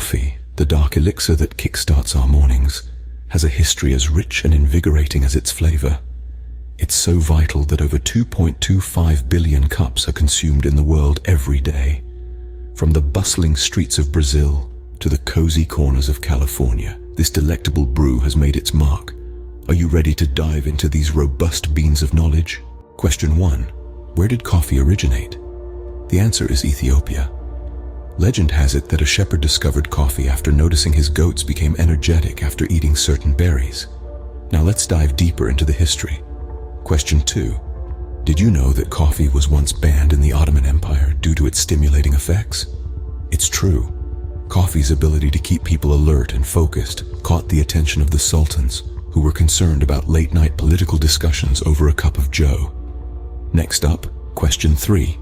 Coffee, the dark elixir that kickstarts our mornings, has a history as rich and invigorating as its flavor. It's so vital that over 2.25 billion cups are consumed in the world every day. From the bustling streets of Brazil to the cozy corners of California, this delectable brew has made its mark. Are you ready to dive into these robust beans of knowledge? Question 1. Where did coffee originate? The answer is Ethiopia. Legend has it that a shepherd discovered coffee after noticing his goats became energetic after eating certain berries. Now let's dive deeper into the history. Question 2. Did you know that coffee was once banned in the Ottoman Empire due to its stimulating effects? It's true. Coffee's ability to keep people alert and focused caught the attention of the sultans, who were concerned about late-night political discussions over a cup of joe. Next up, question 3.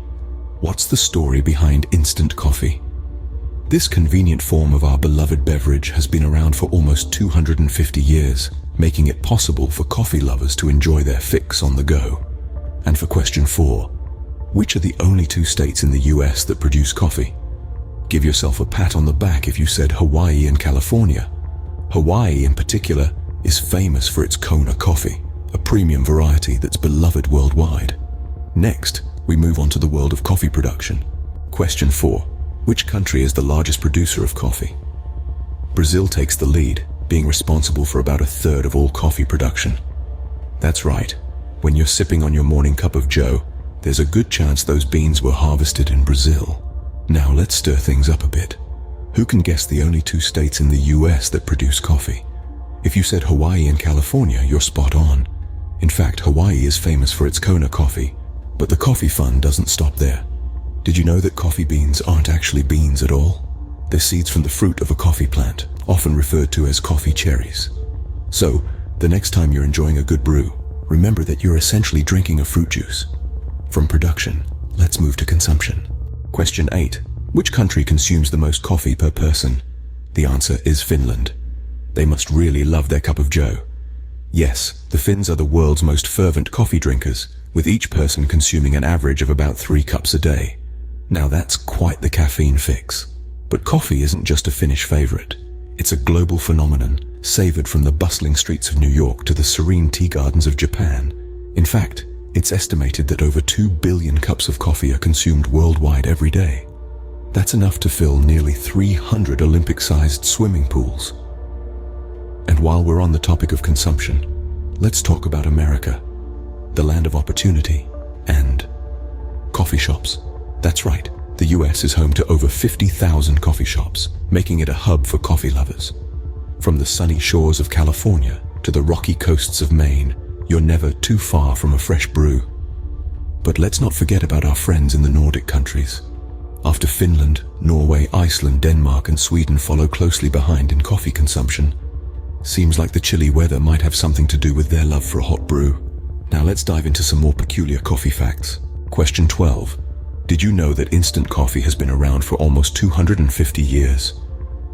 What's the story behind instant coffee? This convenient form of our beloved beverage has been around for almost 250 years, making it possible for coffee lovers to enjoy their fix on the go. And for question 4, which are the only 2 states in the US that produce coffee? Give yourself a pat on the back if you said Hawaii and California. Hawaii in particular is famous for its Kona coffee, a premium variety that's beloved worldwide. Next, we move on to the world of coffee production. Question 4. Which country is the largest producer of coffee? Brazil takes the lead, being responsible for about 1/3 of all coffee production. That's right. When you're sipping on your morning cup of joe, there's a good chance those beans were harvested in Brazil. Now let's stir things up a bit. Who can guess the only 2 states in the US that produce coffee? If you said Hawaii and California, you're spot on. In fact, Hawaii is famous for its Kona coffee, but the coffee fun doesn't stop there. Did you know that coffee beans aren't actually beans at all? They're seeds from the fruit of a coffee plant, often referred to as coffee cherries. So, the next time you're enjoying a good brew, remember that you're essentially drinking a fruit juice. From production, let's move to consumption. Question 8. Which country consumes the most coffee per person? The answer is Finland. They must really love their cup of joe. Yes, the Finns are the world's most fervent coffee drinkers, with each person consuming an average of about 3 cups a day. Now that's quite the caffeine fix. But coffee isn't just a Finnish favorite. It's a global phenomenon, savored from the bustling streets of New York to the serene tea gardens of Japan. In fact, it's estimated that over 2 billion cups of coffee are consumed worldwide every day. That's enough to fill nearly 300 Olympic-sized swimming pools. And while we're on the topic of consumption, let's talk about America, the land of opportunity and coffee shops. That's right, the US is home to over 50,000 coffee shops, making it a hub for coffee lovers. From the sunny shores of California to the rocky coasts of Maine, you're never too far from a fresh brew. But let's not forget about our friends in the Nordic countries. After Finland, Norway, Iceland, Denmark and Sweden follow closely behind in coffee consumption. Seems like the chilly weather might have something to do with their love for a hot brew. Now let's dive into some more peculiar coffee facts. Question 12. Did you know that instant coffee has been around for almost 250 years?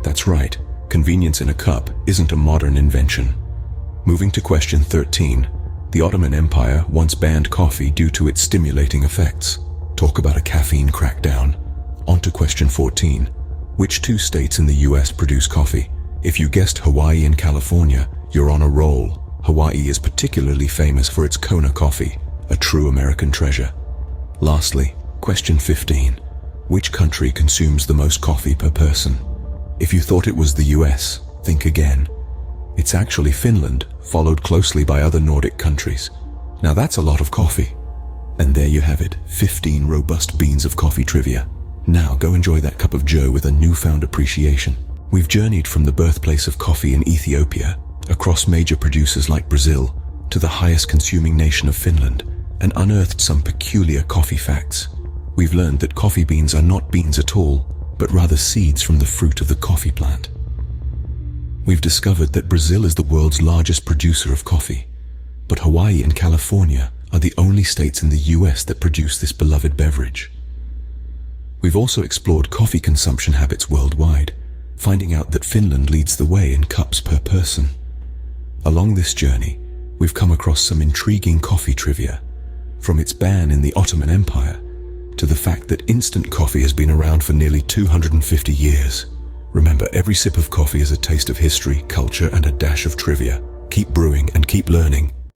That's right, convenience in a cup isn't a modern invention. Moving to question 13. The Ottoman Empire once banned coffee due to its stimulating effects. Talk about a caffeine crackdown. On to question 14. Which 2 states in the US produce coffee? If you guessed Hawaii and California, you're on a roll. Hawaii is particularly famous for its Kona coffee, a true American treasure. Lastly, question 15. Which country consumes the most coffee per person? If you thought it was the US, think again. It's actually Finland, followed closely by other Nordic countries. Now that's a lot of coffee. And there you have it, 15 robust beans of coffee trivia. Now go enjoy that cup of joe with a newfound appreciation. We've journeyed from the birthplace of coffee in Ethiopia, across major producers like Brazil, to the highest consuming nation of Finland, and unearthed some peculiar coffee facts. We've learned that coffee beans are not beans at all, but rather seeds from the fruit of the coffee plant. We've discovered that Brazil is the world's largest producer of coffee, but Hawaii and California are the only states in the US that produce this beloved beverage. We've also explored coffee consumption habits worldwide, finding out that Finland leads the way in cups per person. Along this journey, we've come across some intriguing coffee trivia, from its ban in the Ottoman Empire to the fact that instant coffee has been around for nearly 250 years. Remember, every sip of coffee is a taste of history, culture, and a dash of trivia. Keep brewing and keep learning.